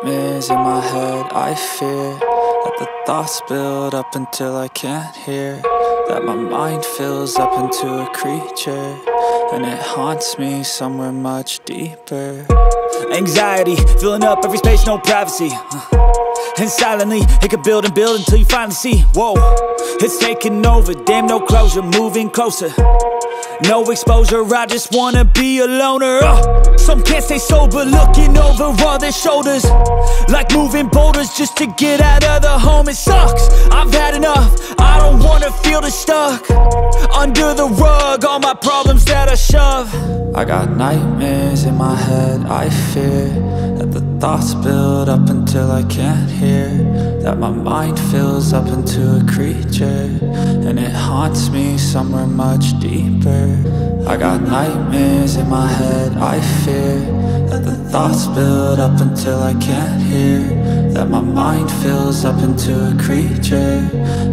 nightmares in my head. I fear that the thoughts build up until I can't hear, that my mind fills up into a creature, and it haunts me somewhere much deeper. Anxiety, filling up every space, no privacy. And silently, it could build and build until you finally see, whoa, it's taking over, damn no closure, moving closer. No exposure, I just wanna be a loner. Some can't stay sober, looking over all their shoulders, like moving boulders just to get out of the home. It sucks, I've had enough, I don't wanna feel the stuck under the rug, all my problems that I shove. I got nightmares in my head. I fear that the thoughts build up until I can't hear, that my mind fills up into a creature, and it haunts me somewhere much deeper. I got nightmares in my head. I fear that the thoughts build up until I can't hear, that my mind fills up into a creature,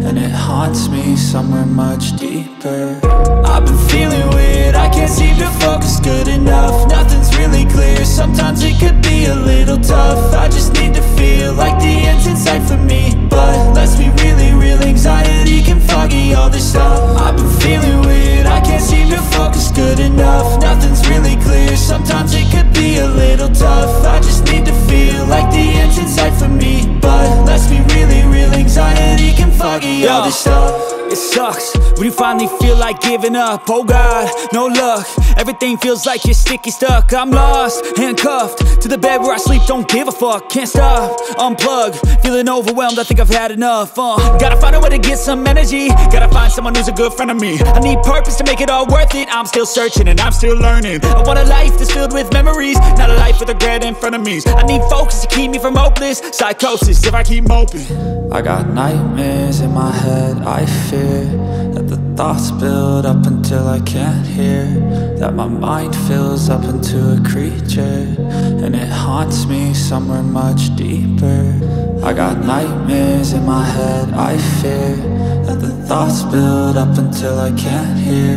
and it haunts me somewhere much deeper. I've been feeling weird, I can't seem to focus good enough. Nothing's really clear, sometimes it could be a little tough. I just need to feel like the end's in sight for me, but let's be really real, anxiety can foggy all this stuff. I've been feeling weird, I can't seem to focus good enough. Nothing's really clear, sometimes it could be a little tough. I just need to feel like the end's in sight for me, but let's be really real, anxiety can foggy all this stuff. It sucks when you finally feel like giving up. Oh God, no luck, everything feels like you're sticky stuck. I'm lost, handcuffed to the bed where I sleep, don't give a fuck. Can't stop, unplug, feeling overwhelmed, I think I've had enough. Gotta find a way to get some energy, gotta find someone who's a good friend of me. I need purpose to make it all worth it, I'm still searching and I'm still learning. I want a life that's filled with memories, not a life with regret in front of me. I need focus to keep me from hopeless psychosis if I keep moping. I got nightmares in my head. I fear that the thoughts build up until I can't hear, that my mind fills up into a creature, and it haunts me somewhere much deeper. I got nightmares in my head. I fear that the thoughts build up until I can't hear,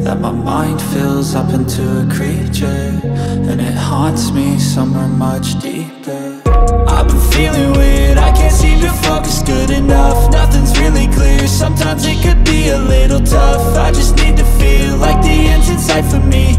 that my mind fills up into a creature, and it haunts me somewhere much deeper. I've been feeling weird, I can't seem to focus good enough. Nothing's really clear, sometimes it could be a little tough. I just need to feel like the end's in sight for me,